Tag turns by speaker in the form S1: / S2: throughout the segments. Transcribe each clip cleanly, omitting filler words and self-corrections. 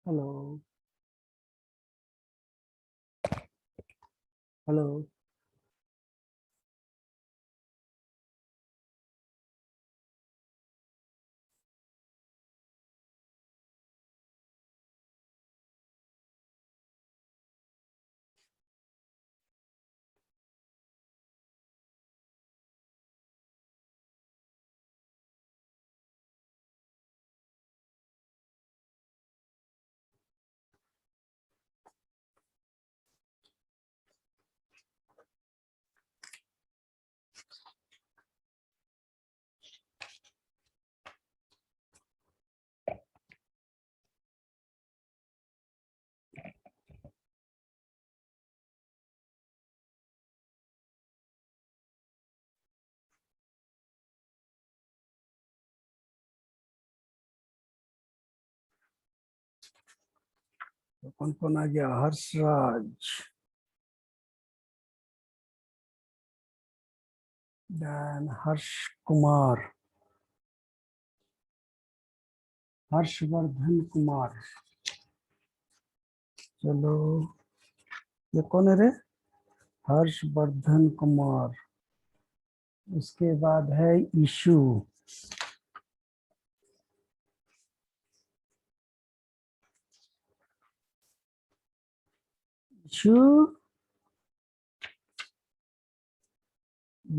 S1: Hello. Hello. कौन कौन आ गया? हर्षराज, then हर्ष कुमार, हर्षवर्धन कुमार। चलो, ये कौन है रे? हर्षवर्धन कुमार। उसके बाद है Ishu. Ishu,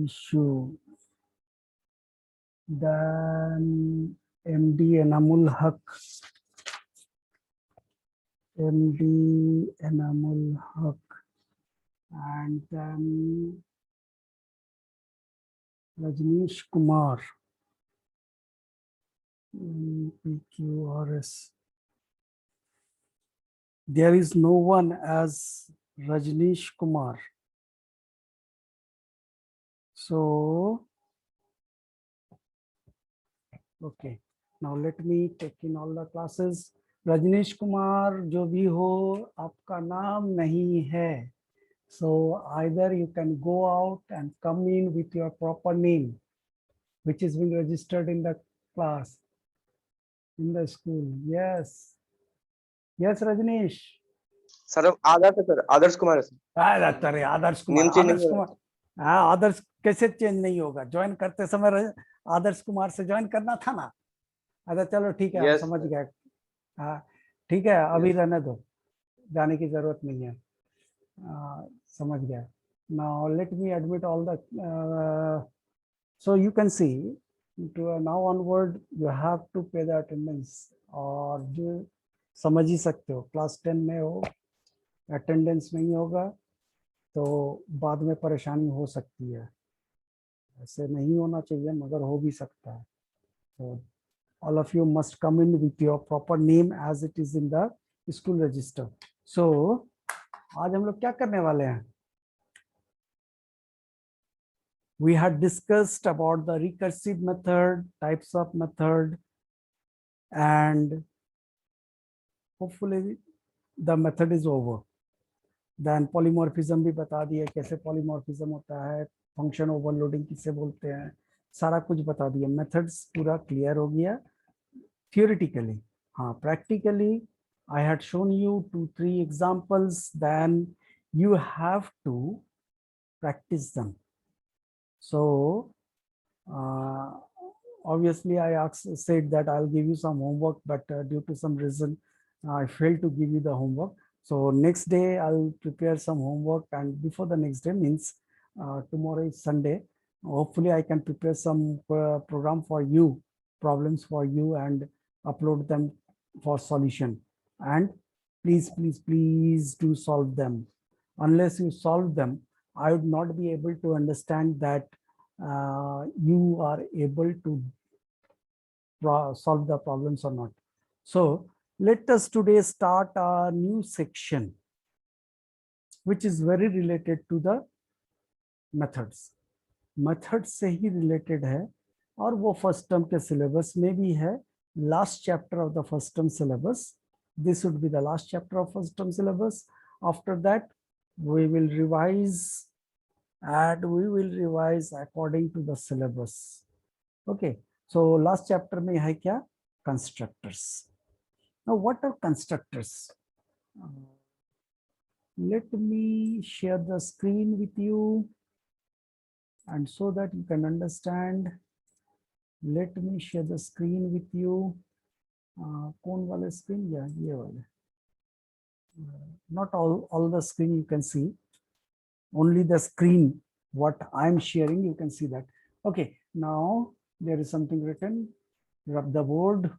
S1: Ishu. then MD Enamul Haq, MD Enamul हक। and then Rajneesh Kumar, PQRS. There is no one as Rajneesh Kumar. So, okay. Now let me take in all the classes. Rajneesh Kumar, जो भी हो, आपका नाम नहीं है. So either you can go out and come in with your proper name, which is being registered in the class, in the school. Yes. Yes, Rajneesh.
S2: Sir Adarsh है sir, Adarsh Kumar है sir.
S1: अरे आदर्श कुमार,
S2: नेम चेंज
S1: आदर्श
S2: नहीं हो
S1: कुमार। हाँ, आदर्श कैसे change नहीं होगा? Join करते समय आदर्श कुमार से ज्वाइन करना था ना। अच्छा चलो ठीक है, हम
S2: यस
S1: समझ
S2: सर।
S1: गए। हाँ ठीक है, अभी
S2: यस
S1: रहने दो, जाने की जरूरत नहीं है। समझ गया। Now let me admit all the, so you can see to now onward you have to pay the attendance. और जो समझ ही सकते हो, क्लास 10 में हो, अटेंडेंस नहीं होगा तो बाद में परेशानी हो सकती है। ऐसे नहीं होना चाहिए मगर हो भी सकता है। तो all of you must come in with your proper name as it is in the school register. So आज हम लोग क्या करने वाले हैं? We had discussed about the recursive method, types of method, and hopefully the method is over. Then polymorphism भी बता दिए, कैसे polymorphism होता है, फंक्शन ओवरलोडिंग किसे बोलते हैं, सारा कुछ बता दिया। मेथड्स पूरा क्लियर हो गया theoretically. Practically, I had shown you 2-3 examples, then you have to practice them. So, obviously, I said that I'll give you some homework, but due to some reason, I failed to give you the homework. So next day, I'll prepare some homework, and before the next day means tomorrow is Sunday. Hopefully, I can prepare some program for you, problems for you, and upload them for solution. And please do solve them. Unless you solve them, I would not be able to understand that you are able to solve the problems or not. So let us today start a new section which is very related to the methods. Methods से ही related है और वो first term के syllabus में भी है, last chapter of the first term syllabus. This would be the last chapter of first term syllabus. After that, we will revise according to the syllabus. Okay. So last chapter में है क्या? Constructors. Now, what are constructors? Let me share the screen with you, and so that you can understand, let me share the screen with you. कौन वाला screen? Yeah, ये वाला. Not all the screen you can see, only the screen what I'm sharing, you can see that. Okay, now there is something written. Rub the board.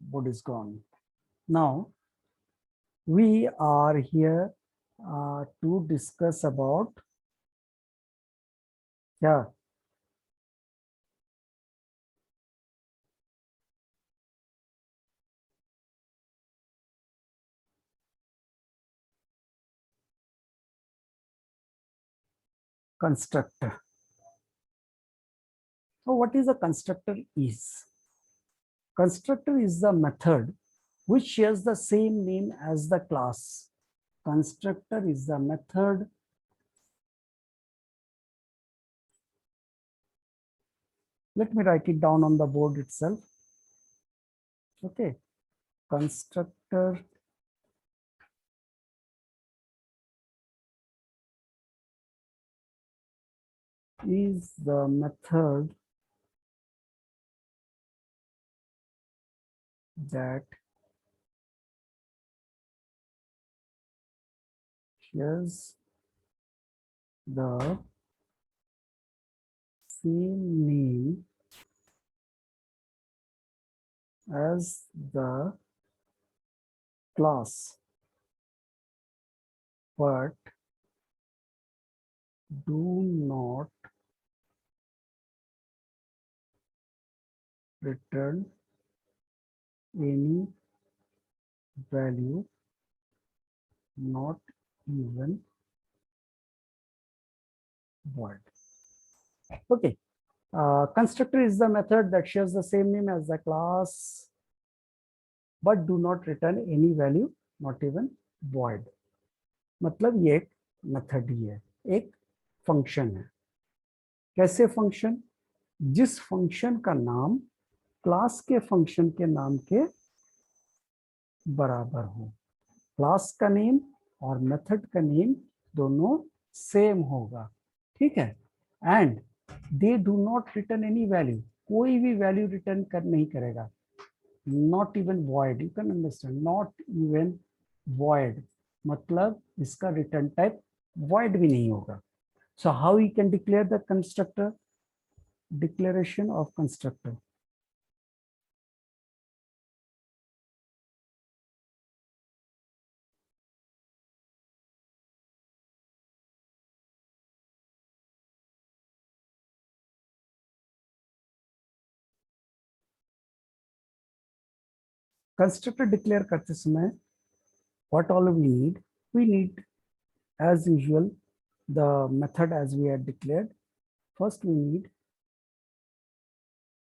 S1: Board is gone. Now we are here to discuss about, yeah, constructor. So what is a constructor is? Constructor is the method which shares the same name as the class. Constructor is the method let me write it down on the board itself. Okay, constructor is the method that shares the same name as the class, but do not return any value, not even void. Okay, constructor is the method that shares the same name as the class, but do not return any value, not even void. मतलब ये एक method ही है, एक function है. कैसे function? जिस function का नाम क्लास के फंक्शन के नाम के बराबर हो. क्लास का नेम और मेथड का नेम दोनों सेम होगा. ठीक है. And they do not return any value, कोई भी वैल्यू रिटर्न कर नहीं करेगा. Not even void, you can understand, not even void मतलब इसका रिटर्न टाइप वॉइड भी नहीं होगा. So how you can declare the constructor? Declaration of constructor. Constructor declare करते समय what all we need as usual the method as we had declared. First we need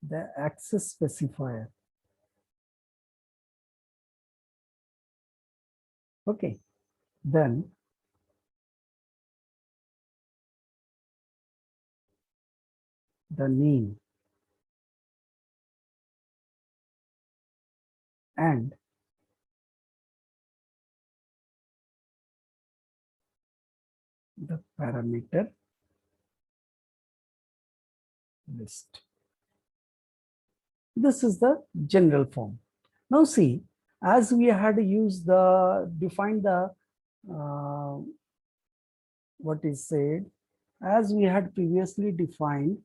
S1: the access specifier. Okay, then the name and the parameter list. This is the general form. Now see, as we had used the defined the what is said, as we had previously defined.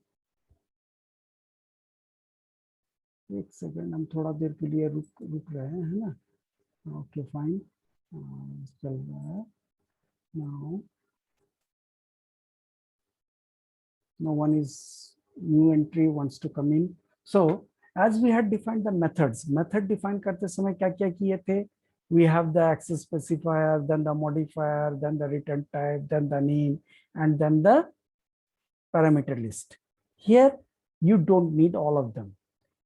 S1: एक second, हम थोड़ा देर के लिए रुक रहे हैं, है ना. ओके फाइन, चल रहा है. Now no one is new entry wants to come in. So as we had defined the methods, method define करते समय क्या क्या किए थे? We have the access specifier, then the modifier, then the return type, then the name, and then the parameter list. Here you don't need all of them.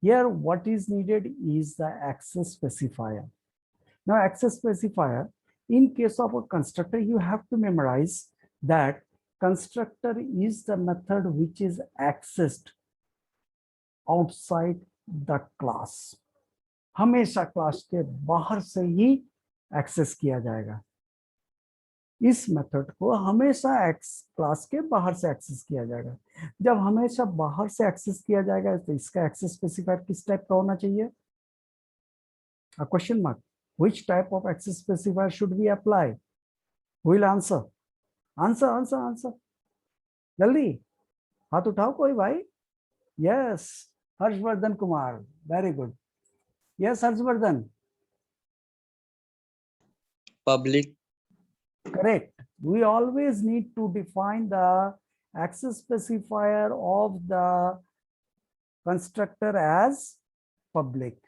S1: Here what is needed is the access specifier. Now access specifier, in case of a constructor, you have to memorize that constructor is the method which is accessed outside the class. हमेशा class के बाहर से ही access किया जाएगा। इस method को हमेशा class के बाहर से एक्सेस किया जाएगा। जब हमेशा बाहर से एक्सेस किया जाएगा तो इसका एक्सेस स्पेसिफायर किस टाइप का होना चाहिए? A question mark. Which type of access specifier should we apply? Who will answer? Answer. जल्दी हाथ उठाओ कोई भाई। Yes, Harshvardhan Kumar, very good. Yes Harshvardhan,
S2: Public.
S1: correct. We always need to define the access specifier of the constructor as public.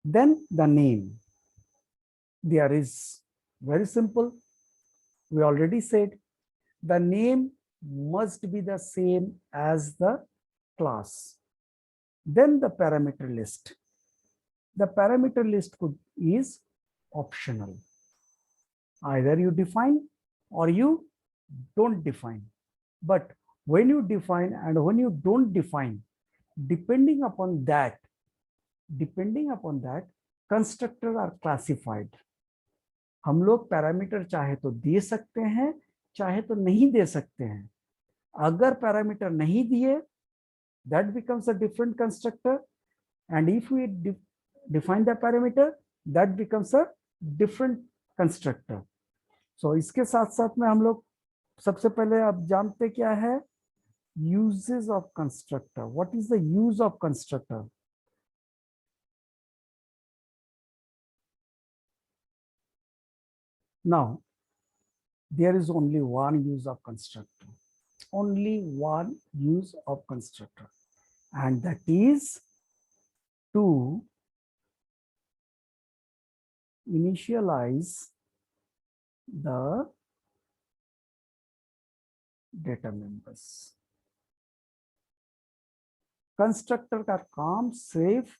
S1: Then the name. There is very simple. We already said the name must be the same as the class. Then the parameter list. The parameter list is optional. Either you define or you don't define. But when you define and when you don't define, depending upon that, constructors are classified. हम लोग parameter चाहे तो दे सकते हैं, चाहे तो नहीं दे सकते हैं। अगर पैरामीटर नहीं दिए, that becomes a different constructor, and if we define the parameter, that becomes a different constructor. So इसके साथ साथ में हम लोग सबसे पहले आप जानते क्या है? Uses of constructor. What is the use of constructor? Now, there is only one use of constructor. Only one use of constructor, and that is to initialize the data members. Constructor का काम सिर्फ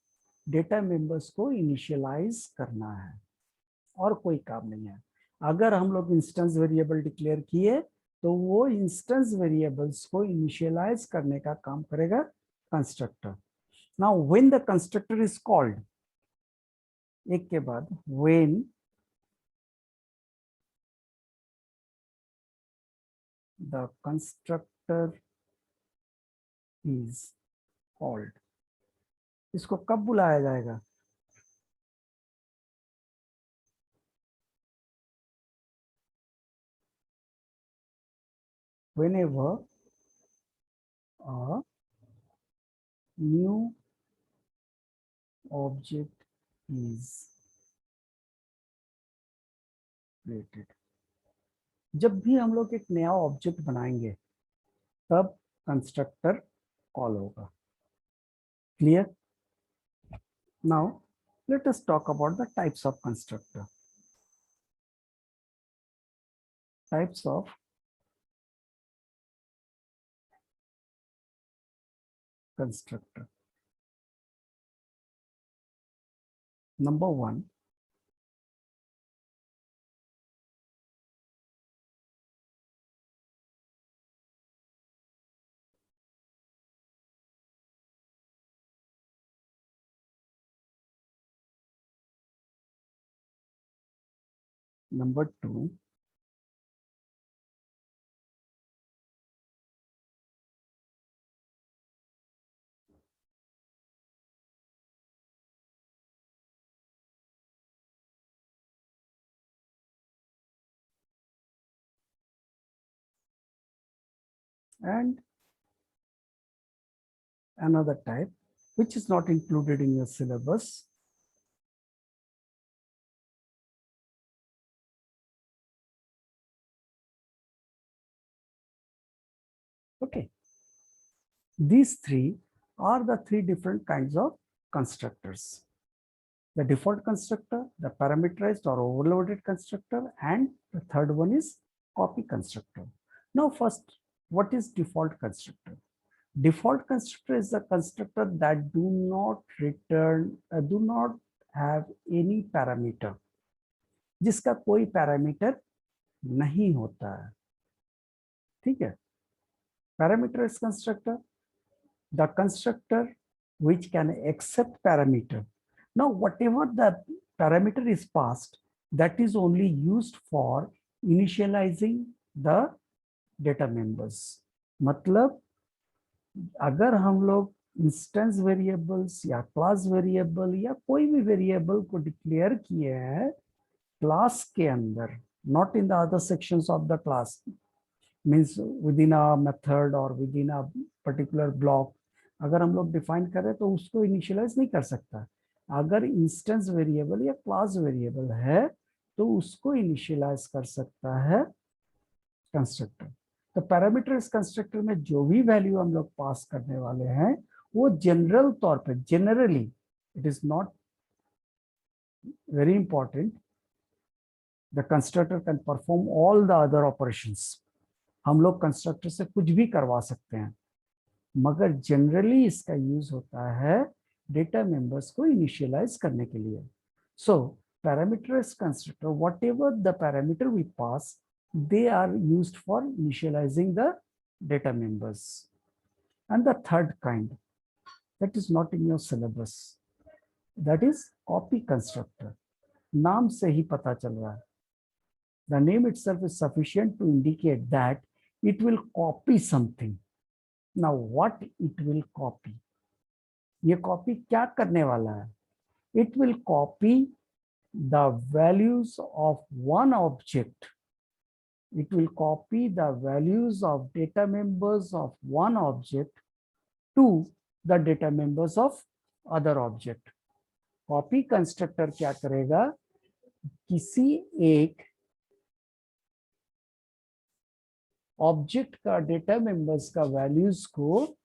S1: data members को initialise करना है और कोई काम नहीं है। अगर हम लोग इंस्टेंस वेरिएबल डिक्लेयर किए तो वो इंस्टेंस वेरिएबल्स को इनिशियलाइज करने का काम करेगा constructor. Now when the constructor is called, एक के बाद when the constructor is called, इसको कब बुलाया जाएगा? Whenever a new object is created. जब भी हम लोग एक नया ऑब्जेक्ट बनाएंगे तब कंस्ट्रक्टर कॉल होगा। Clear? Now let us talk about the types of constructor. Types of constructor. Number 1, number 2, and another type which is not included in your syllabus. Okay, these three are the three different kinds of constructors: the default constructor, the parameterized or overloaded constructor, and the third one is copy constructor. Now first, what is default constructor? Default constructor is the constructor that do not have any parameter, जिसका कोई parameter नहीं होता है। ठीक है? Parameterized constructor, the constructor which can accept parameter. Now, whatever the parameter is passed, that is only used for initializing the data members. मतलब अगर हम लोग इंस्टेंस वेरिएबल्स या क्लास वेरिएबल या कोई भी वेरिएबल को डिक्लेयर किए हैं क्लास के अंदर, not in the other sections of the class, means within a method or within a particular block, अगर हम लोग डिफाइन करें तो उसको इनिशियलाइज नहीं कर सकता. अगर इंस्टेंस वेरिएबल या क्लास वेरिएबल है तो उसको इनिशियलाइज कर सकता है कंस्ट्रक्टर. तो पैरामीटर इस कंस्ट्रक्टर में जो भी वैल्यू हम लोग पास करने वाले हैं वो जनरल तौर पे, generally, it is not very important, the constructor can perform all the other operations. हम लोग कंस्ट्रक्टर से कुछ भी करवा सकते हैं, मगर जनरली इसका यूज होता है डेटा मेंबर्स को इनिशियलाइज करने के लिए. So parameterized constructor, whatever the parameter we pass, they are used for initializing the data members. And the third kind, that is not in your syllabus, that is copy constructor. नाम से ही पता चल रहा है, the name itself is sufficient to indicate that it will copy something. Now what it will copy? ये copy क्या करने वाला है? It will copy the values of one object. It will copy the values of data members of one object to the data members of other object. Copy constructor क्या करेगा? किसी एक object का डेटा मेंबर्स का values को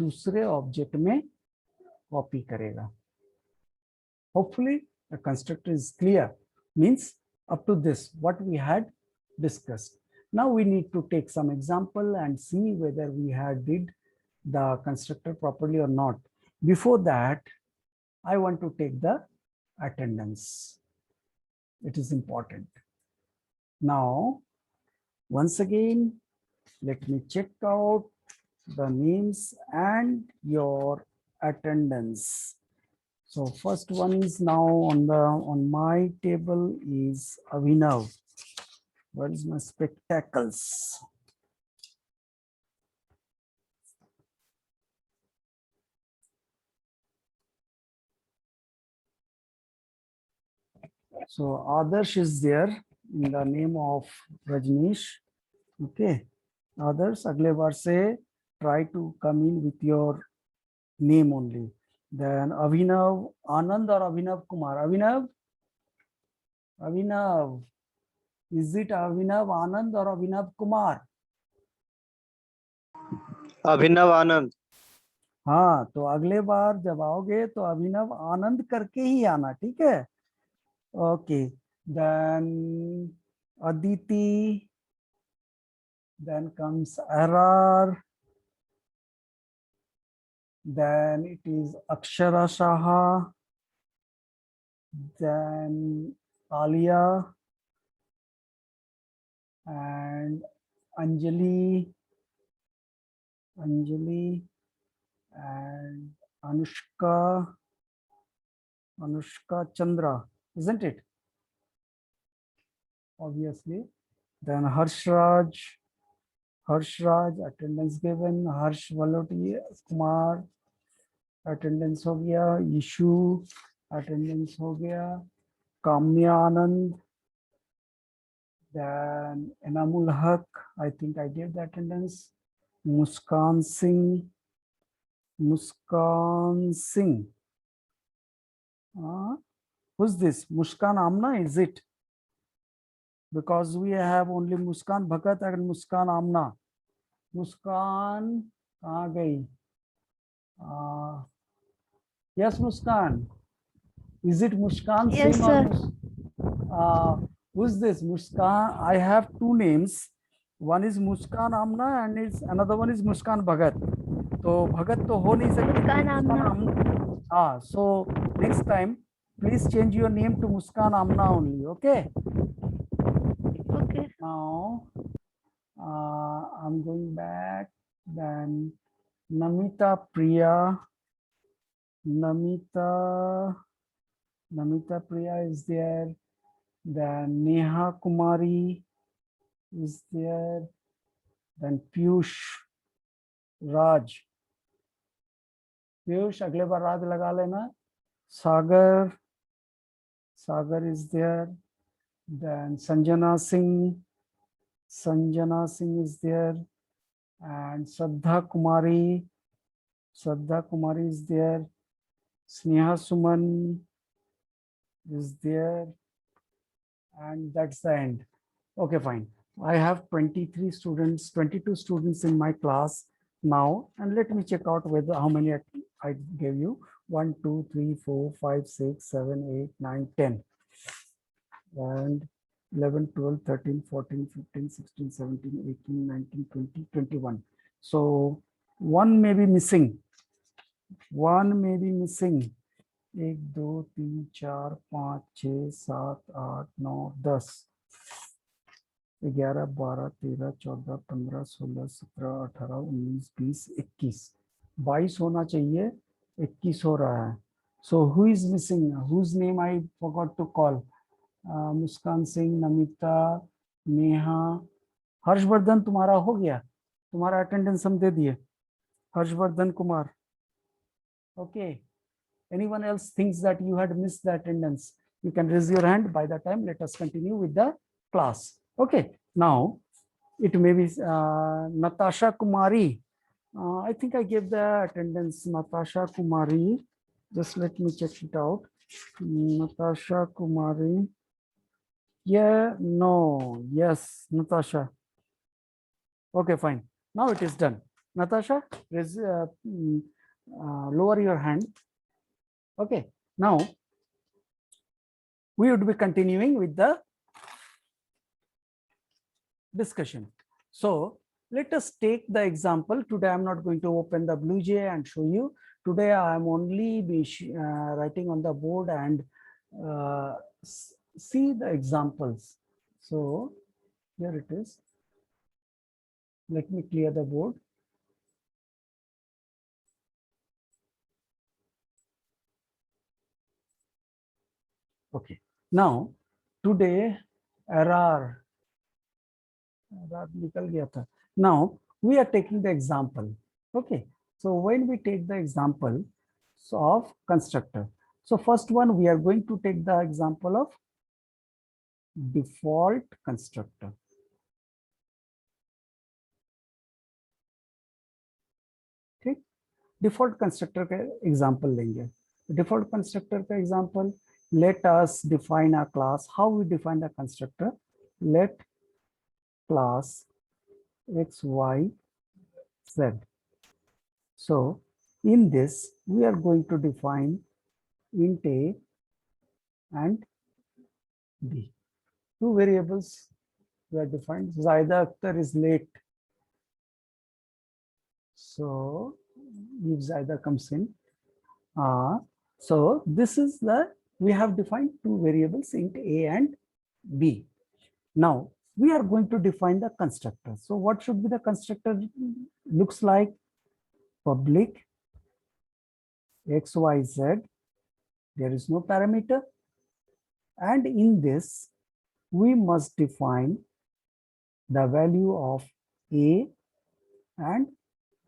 S1: दूसरे object में copy करेगा. Hopefully the constructor is clear. Means up to this what we had discussed. Now we need to take some example and see whether we had did the constructor properly or not. Before that, I want to take the attendance. It is important. Now, once again, let me check out the names and your attendance. So first one is now on my table is Avinav. Where is my spectacles? So Adarsh is there in the name of Rajneesh. Okay. Others, अगले बार से try to come in with your name only. Then Avinav Anand or Avinav Kumar? Avinav. Is it Avinav Anand or Avinav Kumar?
S2: अभिनव आनंद.
S1: हाँ, तो अगले बार जब आओगे तो अभिनव आनंद करके ही आना, ठीक है? Okay. Then Aditi, then comes Arar, then it is Akshara Shaha, then Alia, and Anjali, and Anushka Chandra, isn't it? Obviously. Then Harshraj, attendance given. Harsh Valoti Kumar, attendance हो गया. Ishu, attendance हो गया. Kamya Anand, then Enamul Haq, I think I gave the attendance. Muskan Singh. Who's this? Muskan Amna, is it? Because we have only Muskan Bhagat and Muskan Amna. Muskan कहाँ गई? Yes, Muskan. Is it Muskan
S3: Yes,
S1: Singh
S3: sir.
S1: or who's this? Muskan. I have two names. One is Muskan Amna and another one is Muskan Bhagat. तो भगत तो हो नहीं सकती.
S3: Muskan Amna.
S1: हाँ. So next time, please change your name to Muskan Amna only. Okay.
S3: Okay.
S1: Now, I'm going back. Then Namita Priya. Namita Namita Priya is there. Then Neha Kumari is there. Then Piyush Raj. Piyush, अगले बार राज लगा लेना. Sagar. Sagar is there. Then Sanjana Singh. Sanjana Singh is there. And Shraddha Kumari. Shraddha Kumari is there. Sneha Suman is there. And that's the end. Okay, fine. I have 23 students, 22 students in my class now. And let me check out whether how many I gave you. 1, 2, 3, 4, 5, 6, 7, 8, 9, 10. And 11, 12, 13, 14, 15, 16, 17, 18, 19, 20, 21. So one may be missing. One may be missing. 1, 2, 3, 4, 5, 6, 7, 8, 9, 10. 11, 12, 13, 14, 15, 16, 17, 18, 19, 20, 21. 22 होना चाहिए, 21 हो रहा है. So who is missing? Whose name I forgot to call? मुस्कान सिंह, नमिता, नेहा, हर्षवर्धन तुम्हारा हो गया, तुम्हारा attendance हम दे दिए. Harshvardhan Kumar. Okay. Anyone else thinks that you had missed the attendance? You can raise your hand. By the time, let us continue with the class. Okay. Now, it may be Natasha Kumari. I think I gave the attendance. Natasha Kumari. Just let me check it out. Natasha Kumari. Yeah, no, yes, Natasha. Okay, fine. Now it is done. Natasha, lower your hand. Okay, now we would be continuing with the discussion. So let us take the example. Today I'm not going to open the BlueJ and show you. Today I'm only writing on the board and see the examples. So here it is. Let me clear the board. Okay. Now today error निकल गया था. Now we are taking the example. Okay. So when we take the example of constructor, so first one we are going to take the example of default constructor. ठीक, default constructor का example लेंगे. Default constructor का example, let us define a class. How we define the constructor? Let class x, y, z. So in this, we are going to define int a and b. Two variables were defined. Zaida Akhtar is late. So if Zaida comes in, so this is the, we have defined two variables int a and b. Now we are going to define the constructor. So what should be the constructor? Looks like public x, y, z. There is no parameter. And in this, we must define the value of a and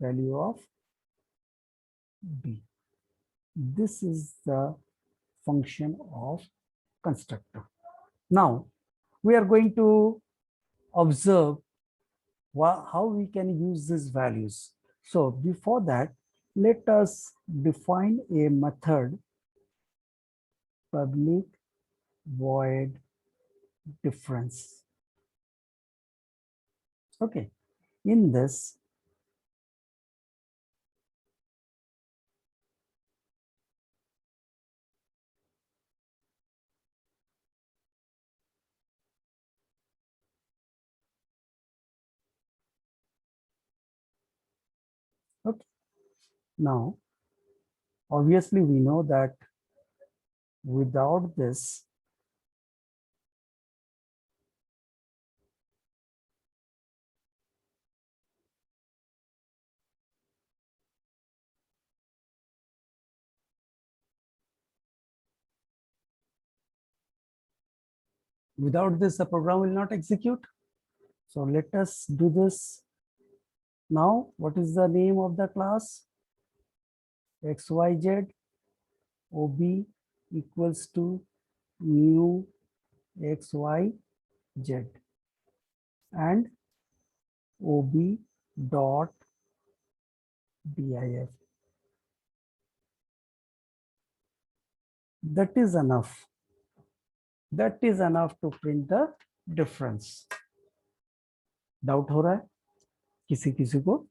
S1: value of b. This is the function of constructor. Now we are going to observe how we can use these values. So before that, let us define a method, public void difference. Okay, in this, okay, now obviously we know that without this, Without this, the program will not execute. So let us do this. Now, what is the name of the class? XYZ OB equals to new XYZ and OB dot DIF. That is enough. That is enough to print the difference. Doubt हो रहा है किसी किसी को?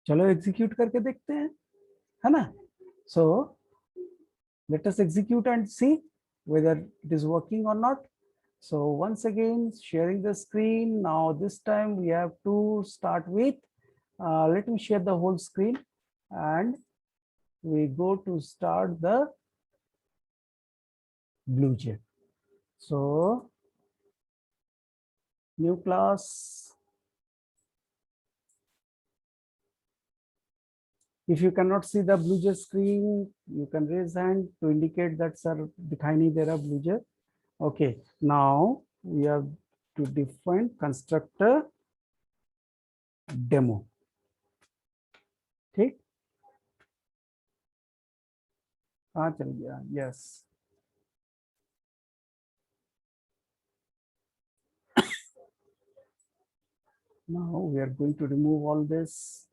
S1: चलो execute करके देखते हैं, है ना? So let us execute and see whether it is working or not. So once again, sharing the screen. Now this time we have to start with, let me share the whole screen and we go to start the BlueJ. So new class. If you cannot see the BlueJ screen, you can raise hand to indicate that sir दिखाई नहीं दे रहा BlueJ. Okay, now we have to define constructor demo. ठीक? कहाँ चल गया? Yes. Now we are going to remove all this.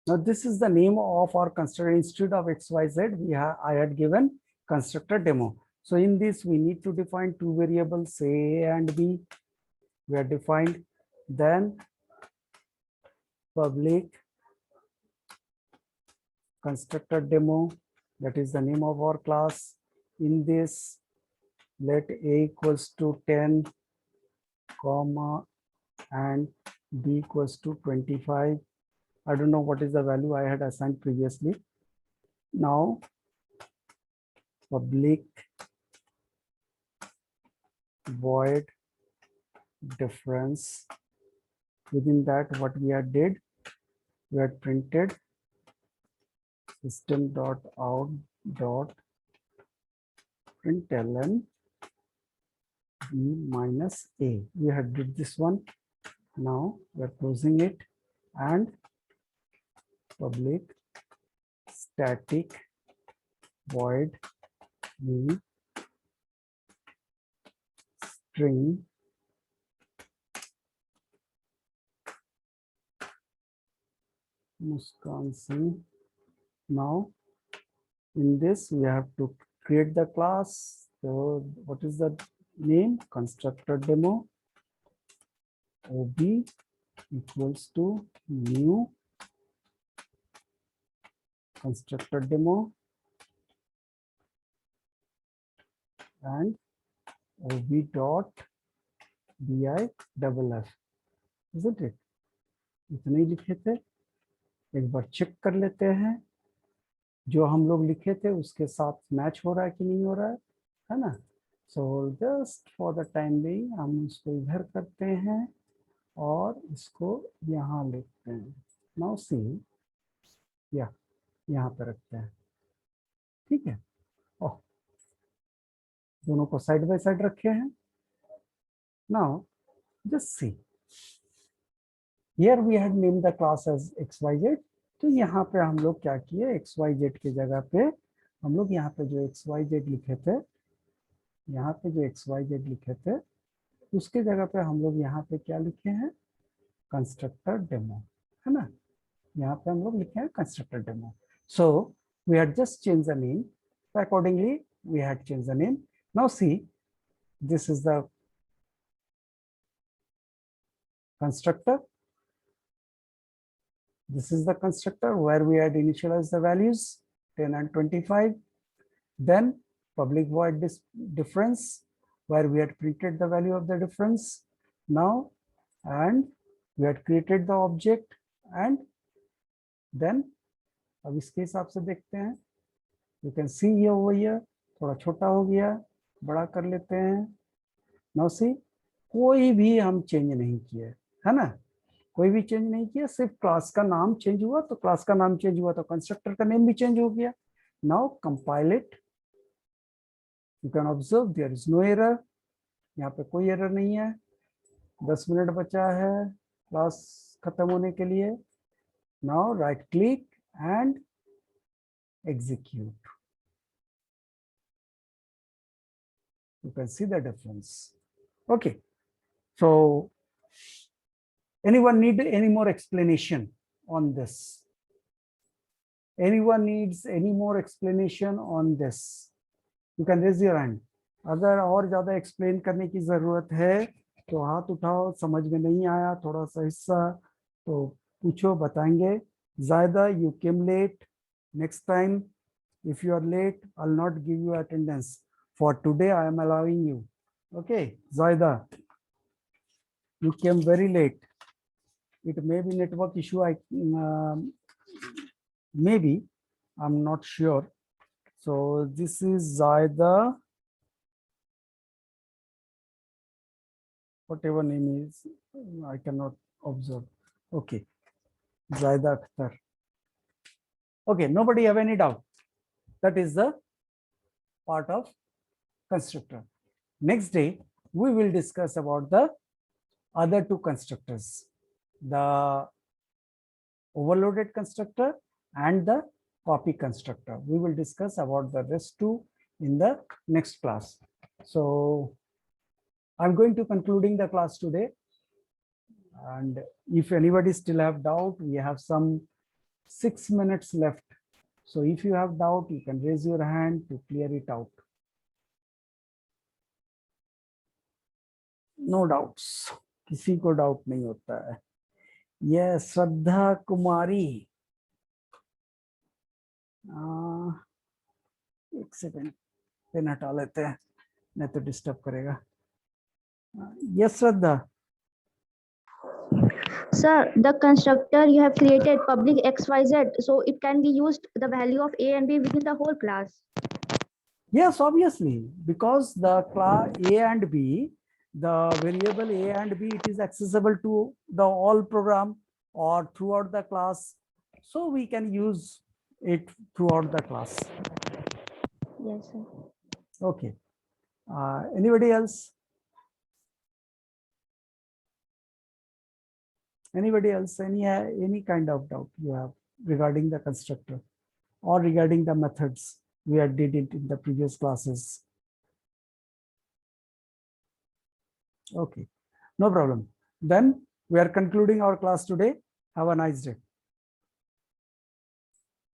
S1: Now this is the name of our constructor. Instead of XYZ, I had given constructor demo. So in this we need to define two variables A and B. We are defined, then public constructor demo, that is the name of our class. In this, let A equals to 10, comma, and B equals to 25. I don't know what is the value I had assigned previously. Now, public void difference. Within that, what we had did, we had printed system.out.println B minus A. We had did this one. Now we are closing it and public static void B string Muskan Singh. Now in this we have to create the class. So what is the name? Constructor demo. OB equals to new constructor demo and OB dot DIFF, isn't it? इतने ही लिखे थे. एक बार check कर लेते हैं जो हम लोग लिखे थे उसके साथ मैच हो रहा है कि नहीं हो रहा है ना? So just for the time being हम इसको इधर करते हैं और इसको यहाँ लिखते हैं. नाउ सी, या यहाँ पे रखते हैं. ठीक है. ओह, दोनों को साइड बाय साइड रखे हैं. Now just see, here we had name the class as XYZ. तो यहाँ पे हम लोग क्या किए, XYZ की जगह पे हम लोग यहाँ पे जो XYZ लिखे थे, यहाँ पे जो XYZ लिखे थे उसके जगह पे हम लोग यहाँ पे क्या लिखे हैं, कंस्ट्रक्टर डेमो, है ना? यहाँ पे हम लोग लिखे हैं constructor demo. So we had just change the name, accordingly we had change the name. Now see, this is the constructor. This is the constructor where we had initialized the values 10 and 25. Then public void difference where we had printed the value of the difference now, and we had created the object. And then अब इसके हिसाब से देखते हैं. You can see here over here थोड़ा छोटा हो गया, बड़ा कर लेते हैं. Now see, कोई भी हम चेंज नहीं किए, है ना? कोई भी चेंज नहीं किया, सिर्फ क्लास का नाम चेंज हुआ. तो क्लास का नाम चेंज हुआ तो कंस्ट्रक्टर का नेम भी चेंज हो गया. Now compile it You can observe there is no error. यहाँ पे कोई एरर नहीं है. 10 मिनट बचा है क्लास खत्म होने के लिए. Now right click and execute. You can see the difference. Okay. So anyone need any more explanation on this? Anyone needs any more explanation on this? You can raise your hand. अगर और ज्यादा explain करने की जरूरत है तो हाथ उठाओ. समझ में नहीं आया थोड़ा सा हिस्सा तो पूछो, बताएंगे. Zaida, you came late. Next time, if you are late, I'll not give you attendance. For today, I am allowing you. Okay, Zaida, you came very late. It may be network issue. Maybe, I'm not sure. So this is Zaida. Whatever name is, I cannot observe. Okay, Zaida Akhtar. Okay, nobody have any doubt. That is the part of constructor. Next day, we will discuss about the other two constructors, the overloaded constructor and the copy constructor. We will discuss about the rest two in the next class. So I'm going to concluding the class today. And if anybody still have doubt, we have some 6 minutes left. So if you have doubt, you can raise your hand to clear it out. No doubts. किसी को doubt नहीं होता है. यह श्रद्धा कुमारी. एक second pen हटा लेते हैं नहीं तो डिस्टर्ब करेगा. Yes Shraddha.
S4: Sir, the constructor you have created public XYZ, so it can be used the value of A and B within the whole class.
S1: Yes, obviously, because the class A and B, the variable A and B, it is accessible to the all program or throughout the class. So we can use it throughout the class.
S4: Yes, sir.
S1: Okay. Anybody else? Anybody else? Any kind of doubt you have regarding the constructor or regarding the methods we had did it in the previous classes? Okay, no problem. Then we are concluding our class today. Have a nice day.